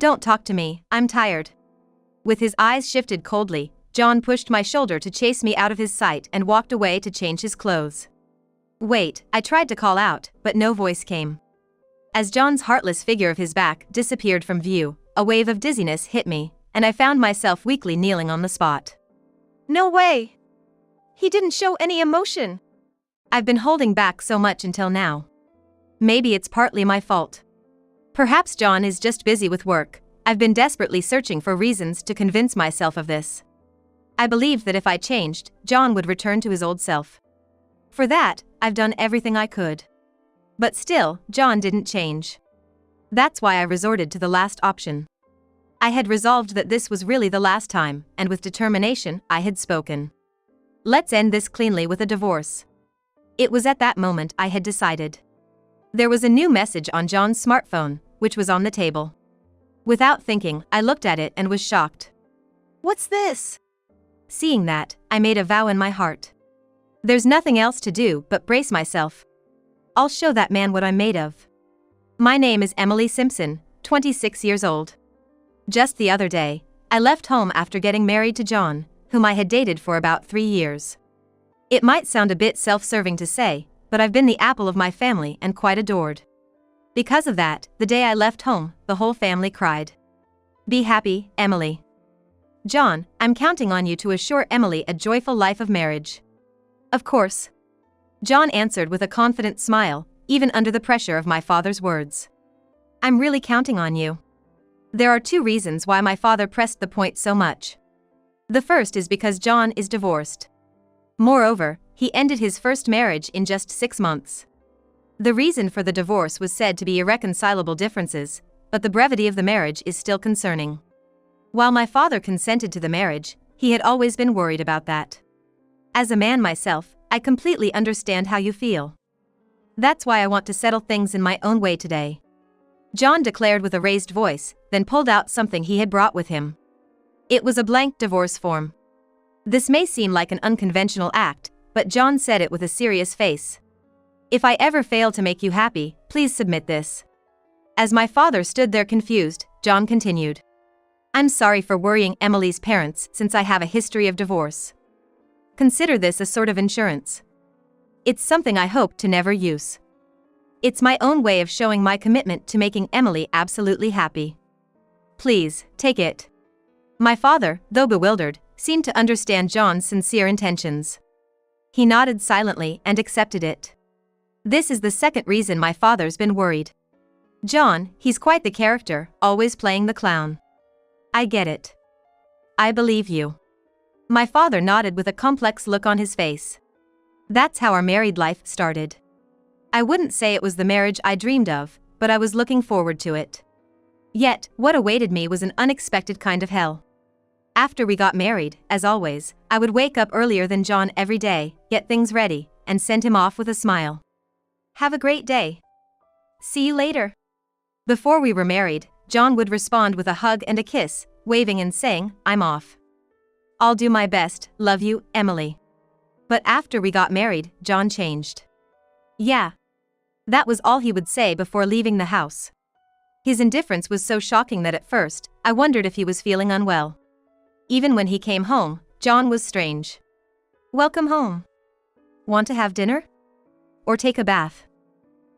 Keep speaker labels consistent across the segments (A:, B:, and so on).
A: Don't talk to me, I'm tired. With his eyes shifted coldly, John pushed my shoulder to chase me out of his sight and walked away to change his clothes. Wait, I tried to call out, but no voice came. As John's heartless figure of his back disappeared from view, a wave of dizziness hit me, and I found myself weakly kneeling on the spot. No way! He didn't show any emotion. I've been holding back so much until now. Maybe it's partly my fault. Perhaps John is just busy with work. I've been desperately searching for reasons to convince myself of this. I believed that if I changed, John would return to his old self. For that, I've done everything I could. But still, John didn't change. That's why I resorted to the last option. I had resolved that this was really the last time, and with determination, I had spoken. Let's end this cleanly with a divorce. It was at that moment I had decided. There was a new message on John's smartphone, which was on the table. Without thinking, I looked at it and was shocked. What's this? Seeing that, I made a vow in my heart. There's nothing else to do but brace myself. I'll show that man what I'm made of. My name is Emily Simpson, 26 years old. Just the other day, I left home after getting married to John, whom I had dated for about 3 years. It might sound a bit self-serving to say, but I've been the apple of my family and quite adored. Because of that, the day I left home, the whole family cried. Be happy, Emily. John, I'm counting on you to assure Emily a joyful life of marriage. Of course. John answered with a confident smile, even under the pressure of my father's words. I'm really counting on you. There are 2 reasons why my father pressed the point so much. The first is because John is divorced. Moreover, he ended his first marriage in just 6 months. The reason for the divorce was said to be irreconcilable differences, but the brevity of the marriage is still concerning. While my father consented to the marriage, he had always been worried about that. As a man myself, I completely understand how you feel. That's why I want to settle things in my own way today. John declared with a raised voice, then pulled out something he had brought with him. It was a blank divorce form. This may seem like an unconventional act, but John said it with a serious face. If I ever fail to make you happy, please submit this. As my father stood there confused, John continued. I'm sorry for worrying Emily's parents since I have a history of divorce. Consider this a sort of insurance. It's something I hope to never use. It's my own way of showing my commitment to making Emily absolutely happy. Please, take it. My father, though bewildered, seemed to understand John's sincere intentions. He nodded silently and accepted it. This is the second reason my father's been worried. John, he's quite the character, always playing the clown. I get it. I believe you. My father nodded with a complex look on his face. That's how our married life started. I wouldn't say it was the marriage I dreamed of, but I was looking forward to it. Yet, what awaited me was an unexpected kind of hell. After we got married, as always, I would wake up earlier than John every day, get things ready, and send him off with a smile. Have a great day. See you later. Before we were married, John would respond with a hug and a kiss, waving and saying, I'm off. I'll do my best, love you, Emily. But after we got married, John changed. Yeah. That was all he would say before leaving the house. His indifference was so shocking that at first, I wondered if he was feeling unwell. Even when he came home, John was strange. Welcome home. Want to have dinner? Or take a bath?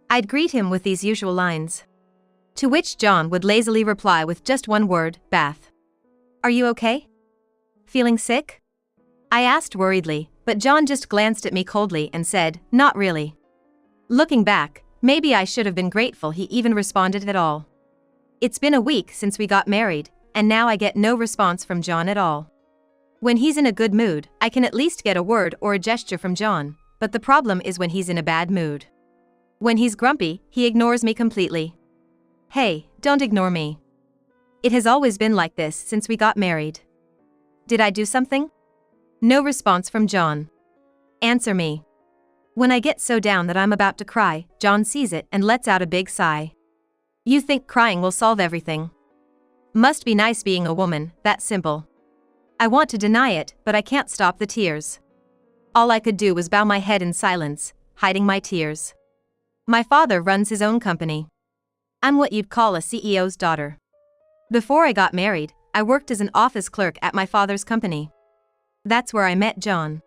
A: I'd greet him with these usual lines. To which John would lazily reply with just one word, bath. Are you okay? Feeling sick? I asked worriedly, but John just glanced at me coldly and said, not really. Looking back, maybe I should have been grateful he even responded at all. It's been a week since we got married, and now I get no response from John at all. When he's in a good mood, I can at least get a word or a gesture from John, but the problem is when he's in a bad mood. When he's grumpy, he ignores me completely. Hey, don't ignore me. It has always been like this since we got married. Did I do something? No response from John. Answer me. When I get so down that I'm about to cry, John sees it and lets out a big sigh. You think crying will solve everything? Must be nice being a woman, that simple. I want to deny it, but I can't stop the tears. All I could do was bow my head in silence, hiding my tears. My father runs his own company. I'm what you'd call a CEO's daughter. Before I got married, I worked as an office clerk at my father's company. That's where I met John.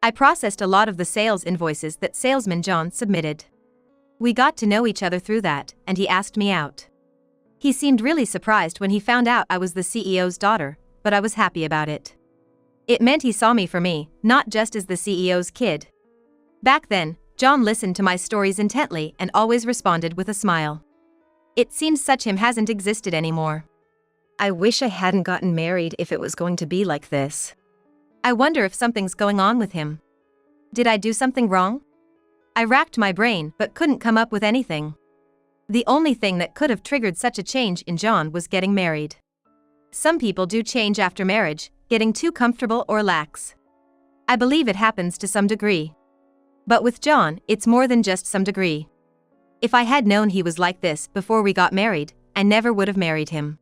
A: I processed a lot of the sales invoices that salesman John submitted. We got to know each other through that, and he asked me out. He seemed really surprised when he found out I was the CEO's daughter, but I was happy about it. It meant he saw me for me, not just as the CEO's kid. Back then, John listened to my stories intently and always responded with a smile. It seems such him hasn't existed anymore. I wish I hadn't gotten married if it was going to be like this. I wonder if something's going on with him. Did I do something wrong? I racked my brain but couldn't come up with anything. The only thing that could have triggered such a change in John was getting married. Some people do change after marriage, getting too comfortable or lax. I believe it happens to some degree. But with John, it's more than just some degree. If I had known he was like this before we got married, I never would have married him.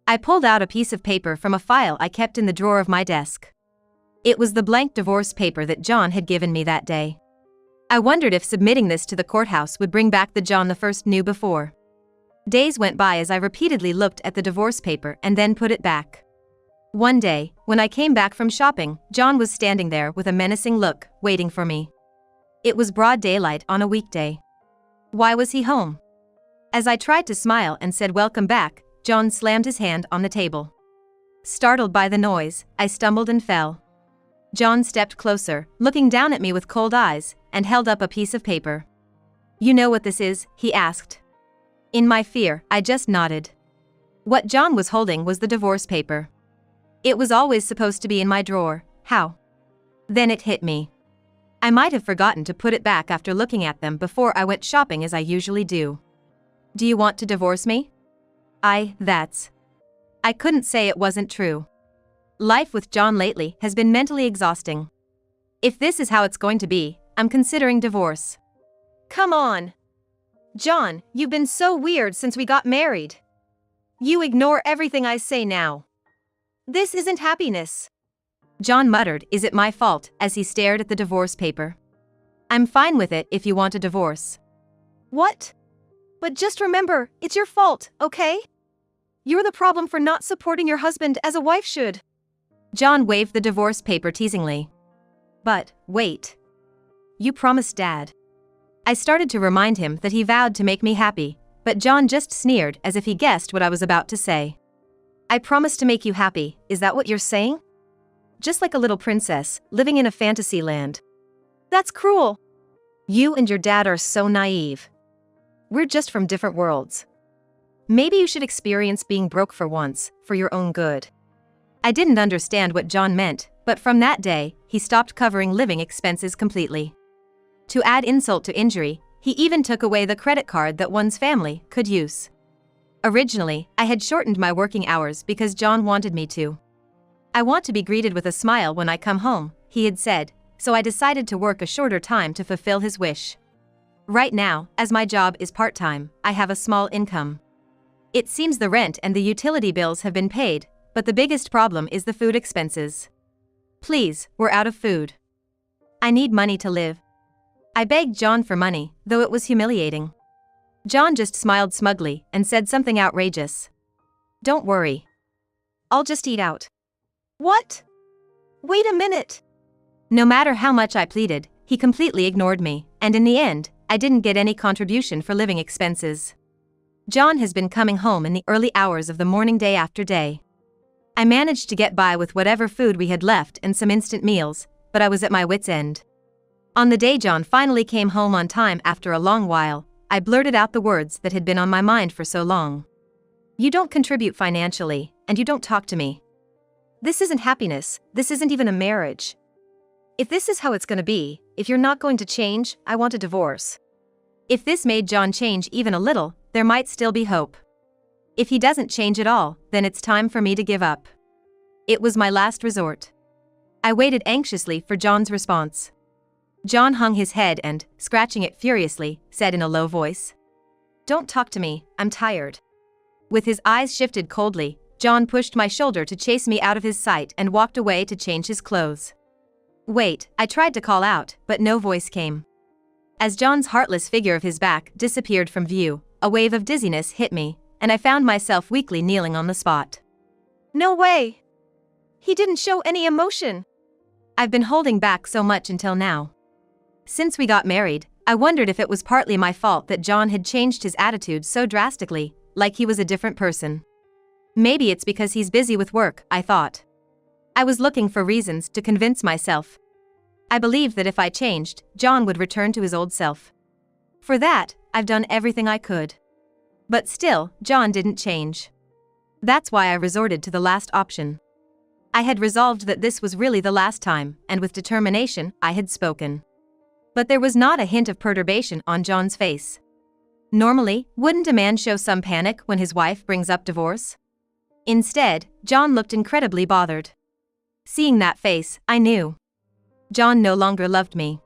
A: I pulled out a piece of paper from a file I kept in the drawer of my desk. It was the blank divorce paper that John had given me that day. I wondered if submitting this to the courthouse would bring back the John I knew before. Days went by as I repeatedly looked at the divorce paper and then put it back. One day, when I came back from shopping, John was standing there with a menacing look, waiting for me. It was broad daylight on a weekday. Why was he home? As I tried to smile and said welcome back, John slammed his hand on the table. Startled by the noise, I stumbled and fell. John stepped closer, looking down at me with cold eyes, and held up a piece of paper. "You know what this is?" he asked. In my fear, I just nodded. What John was holding was the divorce paper. It was always supposed to be in my drawer. How? Then it hit me. I might have forgotten to put it back after looking at them before I went shopping as I usually do. "Do you want to divorce me?" I couldn't say it wasn't true. Life with John lately has been mentally exhausting. If this is how it's going to be, I'm considering divorce. Come on. John, you've been so weird since we got married. You ignore everything I say now. This isn't happiness. John muttered, "Is it my fault?" as he stared at the divorce paper. "I'm fine with it if you want a divorce." What? But just remember, it's your fault, okay? You're the problem for not supporting your husband as a wife should. John waved the divorce paper teasingly. But, wait. You promised Dad. I started to remind him that he vowed to make me happy, but John just sneered as if he guessed what I was about to say. I promised to make you happy, is that what you're saying? Just like a little princess, living in a fantasy land. That's cruel. You and your dad are so naive. We're just from different worlds. Maybe you should experience being broke for once, for your own good. I didn't understand what John meant, but from that day, he stopped covering living expenses completely. To add insult to injury, he even took away the credit card that one's family could use. Originally, I had shortened my working hours because John wanted me to. "I want to be greeted with a smile when I come home," he had said, so I decided to work a shorter time to fulfill his wish. Right now, as my job is part-time, I have a small income. It seems the rent and the utility bills have been paid, but the biggest problem is the food expenses. Please, we're out of food. I need money to live. I begged John for money, though it was humiliating. John just smiled smugly and said something outrageous. "Don't worry. I'll just eat out." What? Wait a minute. No matter how much I pleaded, he completely ignored me, and in the end, I didn't get any contribution for living expenses. John has been coming home in the early hours of the morning day after day. I managed to get by with whatever food we had left and some instant meals, but I was at my wit's end. On the day John finally came home on time after a long while, I blurted out the words that had been on my mind for so long. "You don't contribute financially, and you don't talk to me. This isn't happiness, this isn't even a marriage. If this is how it's gonna be, if you're not going to change, I want a divorce." If this made John change even a little, there might still be hope. If he doesn't change at all, then it's time for me to give up. It was my last resort. I waited anxiously for John's response. John hung his head and, scratching it furiously, said in a low voice, "Don't talk to me, I'm tired." With his eyes shifted coldly, John pushed my shoulder to chase me out of his sight and walked away to change his clothes. Wait, I tried to call out, but no voice came. As John's heartless figure of his back disappeared from view, a wave of dizziness hit me, and I found myself weakly kneeling on the spot. No way! He didn't show any emotion. I've been holding back so much until now. Since we got married, I wondered if it was partly my fault that John had changed his attitude so drastically, like he was a different person. Maybe it's because he's busy with work, I thought. I was looking for reasons to convince myself. I believed that if I changed, John would return to his old self. For that, I've done everything I could. But still, John didn't change. That's why I resorted to the last option. I had resolved that this was really the last time, and with determination, I had spoken. But there was not a hint of perturbation on John's face. Normally, wouldn't a man show some panic when his wife brings up divorce? Instead, John looked incredibly bothered. Seeing that face, I knew. John no longer loved me.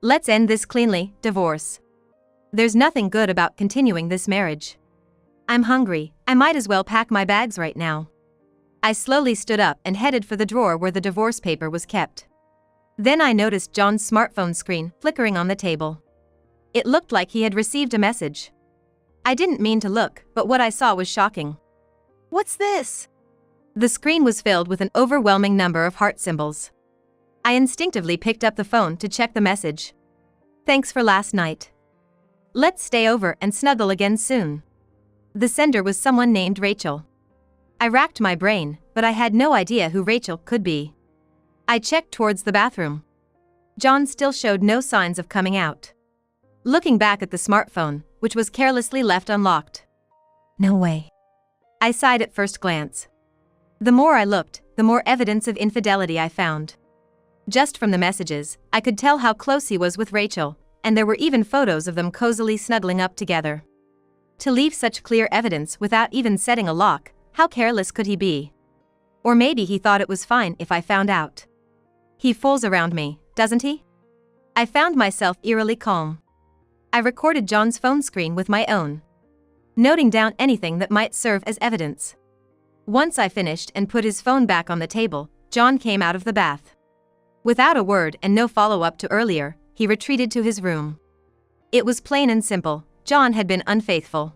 A: Let's end this cleanly, divorce. There's nothing good about continuing this marriage. I'm hungry, I might as well pack my bags right now. I slowly stood up and headed for the drawer where the divorce paper was kept. Then I noticed John's smartphone screen flickering on the table. It looked like he had received a message. I didn't mean to look, but what I saw was shocking. What's this? The screen was filled with an overwhelming number of heart symbols. I instinctively picked up the phone to check the message. Thanks for last night. Let's stay over and snuggle again soon. The sender was someone named Rachel. I racked my brain, but I had no idea who Rachel could be. I checked towards the bathroom. John still showed no signs of coming out. Looking back at the smartphone, which was carelessly left unlocked. No way. I sighed at first glance. The more I looked, the more evidence of infidelity I found. Just from the messages, I could tell how close he was with Rachel, and there were even photos of them cozily snuggling up together. To leave such clear evidence without even setting a lock, how careless could he be? Or maybe he thought it was fine if I found out. He fools around me, doesn't he? I found myself eerily calm. I recorded John's phone screen with my own, noting down anything that might serve as evidence. Once I finished and put his phone back on the table, John came out of the bath. Without a word and no follow-up to earlier, he retreated to his room. It was plain and simple, John had been unfaithful.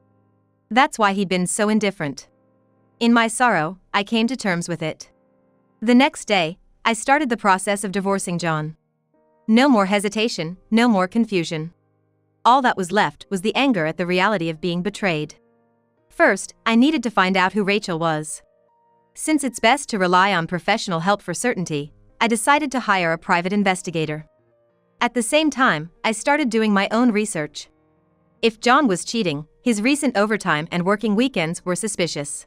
A: That's why he'd been so indifferent. In my sorrow, I came to terms with it. The next day, I started the process of divorcing John. No more hesitation, no more confusion. All that was left was the anger at the reality of being betrayed. First, I needed to find out who Rachel was. Since it's best to rely on professional help for certainty, I decided to hire a private investigator. At the same time, I started doing my own research. If John was cheating, his recent overtime and working weekends were suspicious.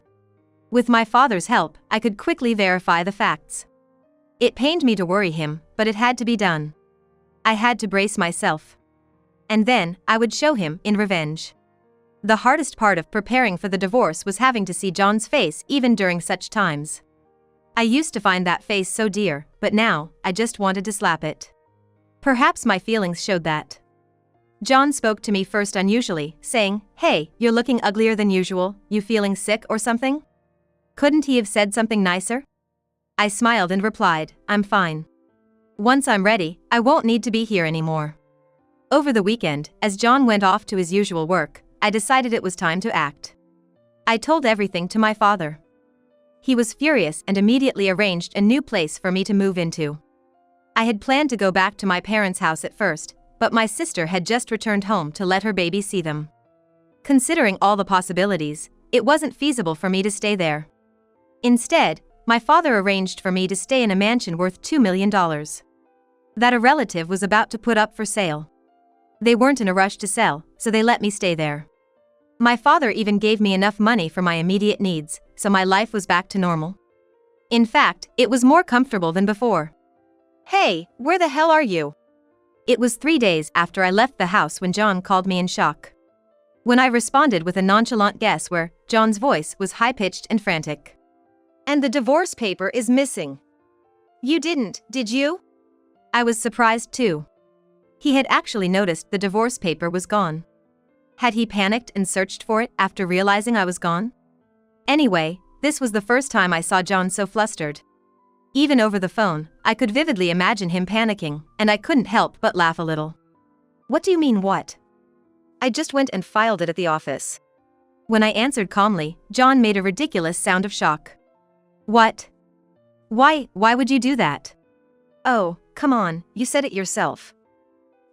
A: With my father's help, I could quickly verify the facts. It pained me to worry him, but it had to be done. I had to brace myself. And then, I would show him in revenge. The hardest part of preparing for the divorce was having to see John's face even during such times. I used to find that face so dear, but now, I just wanted to slap it. Perhaps my feelings showed that. John spoke to me first unusually, saying, "Hey, you're looking uglier than usual, you feeling sick or something?" Couldn't he have said something nicer? I smiled and replied, "I'm fine. Once I'm ready, I won't need to be here anymore." Over the weekend, as John went off to his usual work, I decided it was time to act. I told everything to my father. He was furious and immediately arranged a new place for me to move into. I had planned to go back to my parents' house at first, but my sister had just returned home to let her baby see them. Considering all the possibilities, it wasn't feasible for me to stay there. Instead, my father arranged for me to stay in a mansion worth $2 million that a relative was about to put up for sale. They weren't in a rush to sell, so they let me stay there. My father even gave me enough money for my immediate needs, so my life was back to normal. In fact, it was more comfortable than before. "Hey, where the hell are you?" It was 3 days after I left the house when John called me in shock. When I responded with a nonchalant guess where, John's voice was high-pitched and frantic. "And the divorce paper is missing. You didn't, did you?" I was surprised too. He had actually noticed the divorce paper was gone. Had he panicked and searched for it after realizing I was gone? Anyway, this was the first time I saw John so flustered. Even over the phone, I could vividly imagine him panicking, and I couldn't help but laugh a little. "What do you mean what?" "I just went and filed it at the office." When I answered calmly, John made a ridiculous sound of shock. What? Why would you do that? Oh, come on, you said it yourself.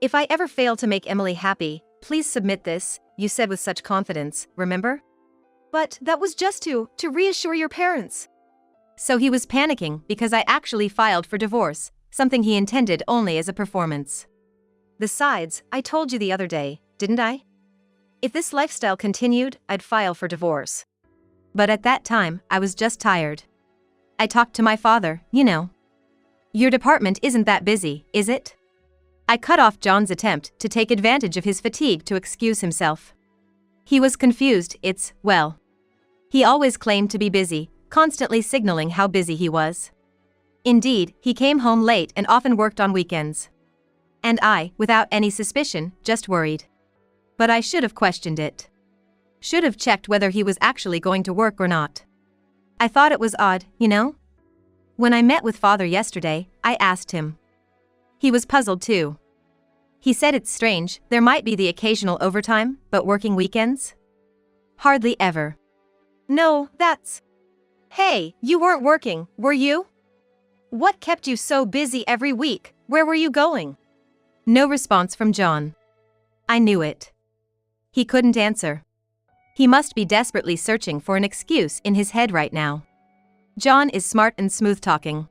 A: If I ever fail to make Emily happy, please submit this, you said with such confidence, remember? But that was just to reassure your parents. So he was panicking because I actually filed for divorce, something he intended only as a performance. Besides, I told you the other day, didn't I? If this lifestyle continued, I'd file for divorce. But at that time, I was just tired. I talked to my father, you know. Your department isn't that busy, is it? I cut off John's attempt to take advantage of his fatigue to excuse himself. He was confused. He always claimed to be busy, constantly signaling how busy he was. Indeed, he came home late and often worked on weekends. And I, without any suspicion, just worried. But I should have questioned it. Should have checked whether he was actually going to work or not. I thought it was odd, you know? When I met with Father yesterday, I asked him. He was puzzled too. He said it's strange, there might be the occasional overtime, but working weekends? Hardly ever. No, that's... Hey, you weren't working, were you? What kept you so busy every week? Where were you going? No response from John. I knew it. He couldn't answer. He must be desperately searching for an excuse in his head right now. John is smart and smooth-talking.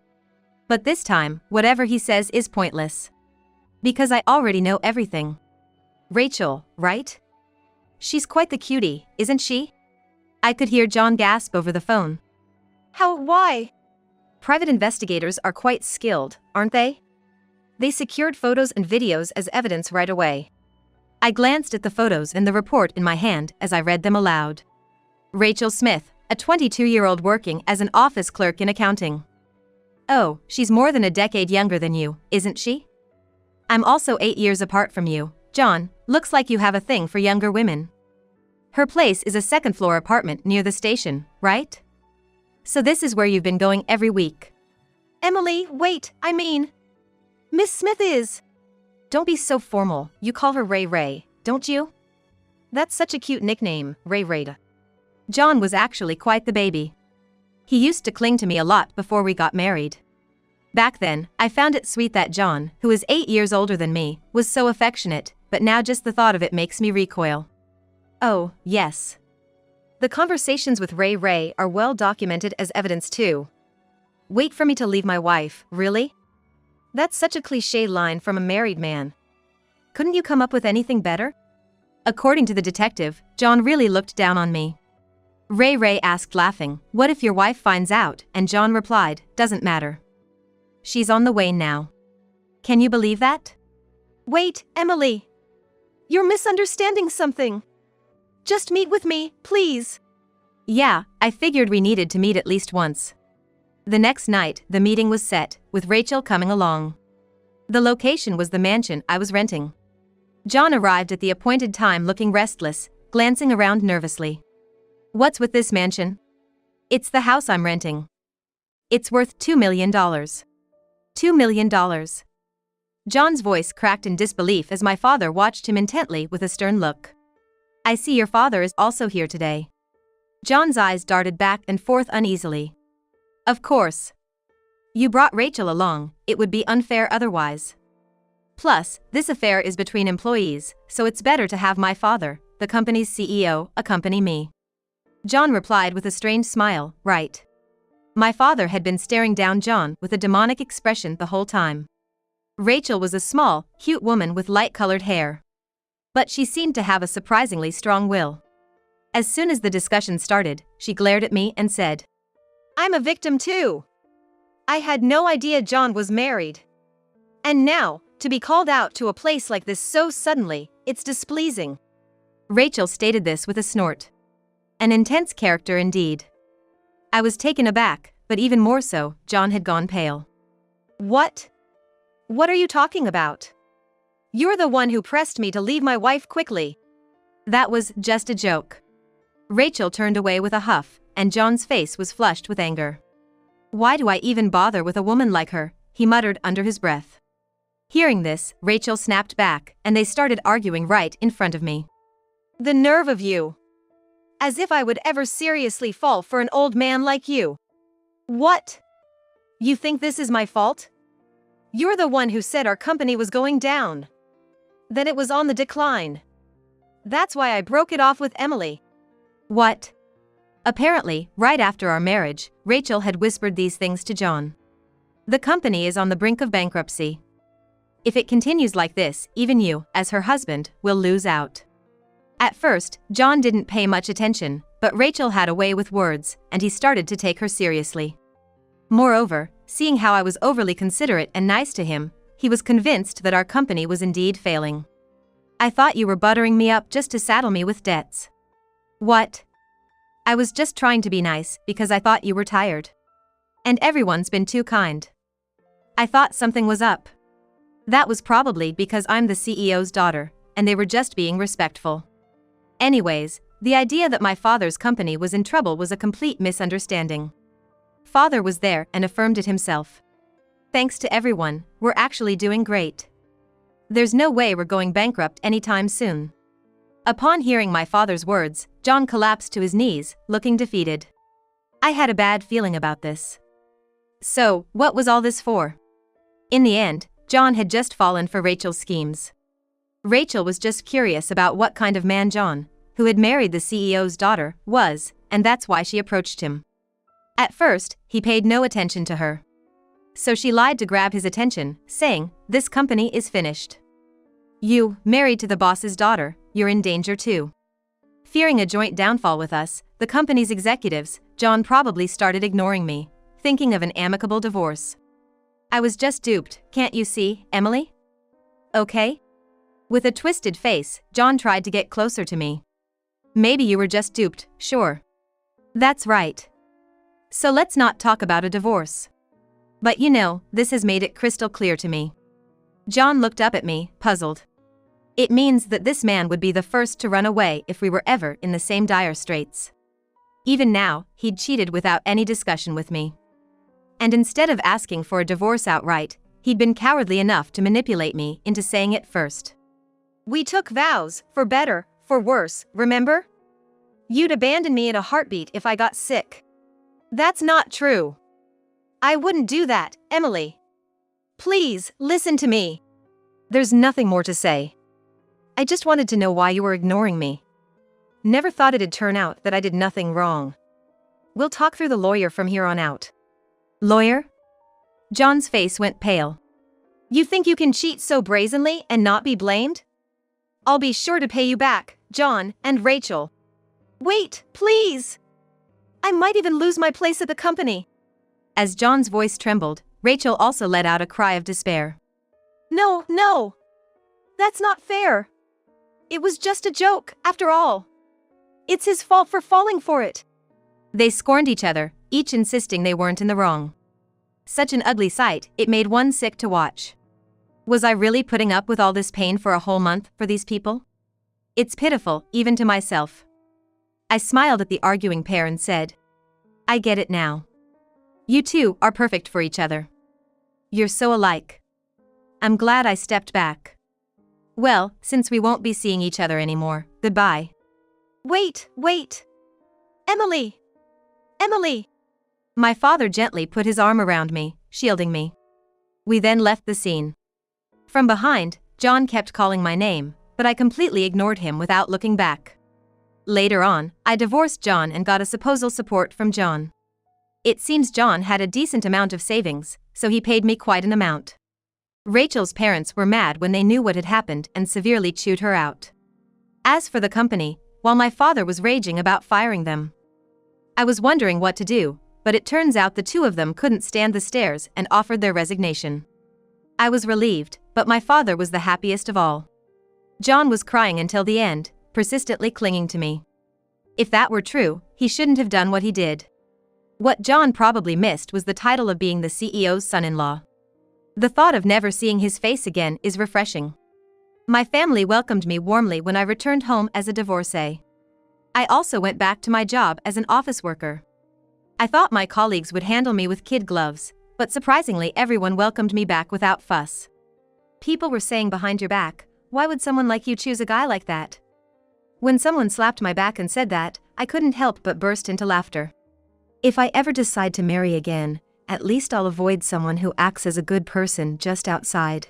A: But this time, whatever he says is pointless. Because I already know everything. Rachel, right? She's quite the cutie, isn't she? I could hear John gasp over the phone. Why? Private investigators are quite skilled, aren't they? They secured photos and videos as evidence right away. I glanced at the photos and the report in my hand as I read them aloud. Rachel Smith, a 22-year-old working as an office clerk in accounting. Oh, she's more than a decade younger than you, isn't she? I'm also 8 years apart from you, John. Looks like you have a thing for younger women. Her place is a second-floor apartment near the station, right? So this is where you've been going every week. Emily, wait, Miss Smith is... Don't be so formal, you call her Ray Ray, don't you? That's such a cute nickname, Ray Ray. John was actually quite the baby. He used to cling to me a lot before we got married. Back then, I found it sweet that John, who is 8 years older than me, was so affectionate, but now just the thought of it makes me recoil. Oh, yes. The conversations with Ray Ray are well documented as evidence too. Wait for me to leave my wife, really? That's such a cliché line from a married man. Couldn't you come up with anything better? According to the detective, John really looked down on me. Ray Ray asked laughing, "What if your wife finds out?" And John replied, "Doesn't matter. She's on the way now." Can you believe that? Wait, Emily. You're misunderstanding something. Just meet with me, please. Yeah, I figured we needed to meet at least once. The next night, the meeting was set, with Rachel coming along. The location was the mansion I was renting. John arrived at the appointed time looking restless, glancing around nervously. What's with this mansion? It's the house I'm renting. It's worth $2 million. $2 million. John's voice cracked in disbelief as my father watched him intently with a stern look. I see your father is also here today. John's eyes darted back and forth uneasily. Of course. You brought Rachel along, it would be unfair otherwise. Plus, this affair is between employees, so it's better to have my father, the company's CEO, accompany me. John replied with a strange smile, right. My father had been staring down John with a demonic expression the whole time. Rachel was a small, cute woman with light-colored hair. But she seemed to have a surprisingly strong will. As soon as the discussion started, she glared at me and said, "I'm a victim too. I had no idea John was married. And now, to be called out to a place like this so suddenly, it's displeasing." Rachel stated this with a snort. An intense character indeed. I was taken aback, but even more so, John had gone pale. What? What are you talking about? You're the one who pressed me to leave my wife quickly. That was just a joke. Rachel turned away with a huff, and John's face was flushed with anger. Why do I even bother with a woman like her? He muttered under his breath. Hearing this, Rachel snapped back, and they started arguing right in front of me. The nerve of you! As if I would ever seriously fall for an old man like you. What? You think this is my fault? You're the one who said our company was going down. That it was on the decline. That's why I broke it off with Emily. What? Apparently, right after our marriage, Rachel had whispered these things to John. The company is on the brink of bankruptcy. If it continues like this, even you, as her husband, will lose out. At first, John didn't pay much attention, but Rachel had a way with words, and he started to take her seriously. Moreover, seeing how I was overly considerate and nice to him, he was convinced that our company was indeed failing. I thought you were buttering me up just to saddle me with debts. What? I was just trying to be nice because I thought you were tired. And everyone's been too kind. I thought something was up. That was probably because I'm the CEO's daughter, and they were just being respectful. Anyways, the idea that my father's company was in trouble was a complete misunderstanding. Father was there and affirmed it himself. Thanks to everyone, we're actually doing great. There's no way we're going bankrupt anytime soon. Upon hearing my father's words, John collapsed to his knees, looking defeated. I had a bad feeling about this. So, what was all this for? In the end, John had just fallen for Rachel's schemes. Rachel was just curious about what kind of man John, who had married the CEO's daughter, was, and that's why she approached him. At first, he paid no attention to her. So she lied to grab his attention, saying, "This company is finished. You, married to the boss's daughter, you're in danger too." Fearing a joint downfall with us, the company's executives, John probably started ignoring me, thinking of an amicable divorce. I was just duped, can't you see, Emily? Okay? With a twisted face, John tried to get closer to me. Maybe you were just duped, sure. That's right. So let's not talk about a divorce. But you know, this has made it crystal clear to me. John looked up at me, puzzled. It means that this man would be the first to run away if we were ever in the same dire straits. Even now, he'd cheated without any discussion with me. And instead of asking for a divorce outright, he'd been cowardly enough to manipulate me into saying it first. We took vows, for better, for worse, remember? You'd abandon me in a heartbeat if I got sick. That's not true. I wouldn't do that, Emily. Please, listen to me. There's nothing more to say. I just wanted to know why you were ignoring me. Never thought it'd turn out that I did nothing wrong. We'll talk through the lawyer from here on out. Lawyer? John's face went pale. You think you can cheat so brazenly and not be blamed? I'll be sure to pay you back, John and Rachel. Wait, please! I might even lose my place at the company. As John's voice trembled, Rachel also let out a cry of despair. No, no! That's not fair. It was just a joke, after all. It's his fault for falling for it. They scorned each other, each insisting they weren't in the wrong. Such an ugly sight, it made one sick to watch. Was I really putting up with all this pain for a whole month for these people? It's pitiful, even to myself. I smiled at the arguing pair and said, I get it now. You two are perfect for each other. You're so alike. I'm glad I stepped back. Well, since we won't be seeing each other anymore, goodbye. Wait, wait! Emily! Emily! My father gently put his arm around me, shielding me. We then left the scene. From behind, John kept calling my name, but I completely ignored him without looking back. Later on, I divorced John and got a supposal support from John. It seems John had a decent amount of savings, so he paid me quite an amount. Rachel's parents were mad when they knew what had happened and severely chewed her out. As for the company, while my father was raging about firing them, I was wondering what to do, but it turns out the two of them couldn't stand the stares and offered their resignation. I was relieved, but my father was the happiest of all. John was crying until the end, persistently clinging to me. If that were true, he shouldn't have done what he did. What John probably missed was the title of being the CEO's son-in-law. The thought of never seeing his face again is refreshing. My family welcomed me warmly when I returned home as a divorcee. I also went back to my job as an office worker. I thought my colleagues would handle me with kid gloves, but surprisingly everyone welcomed me back without fuss. People were saying behind your back, why would someone like you choose a guy like that? When someone slapped my back and said that, I couldn't help but burst into laughter. If I ever decide to marry again, at least I'll avoid someone who acts as a good person just outside.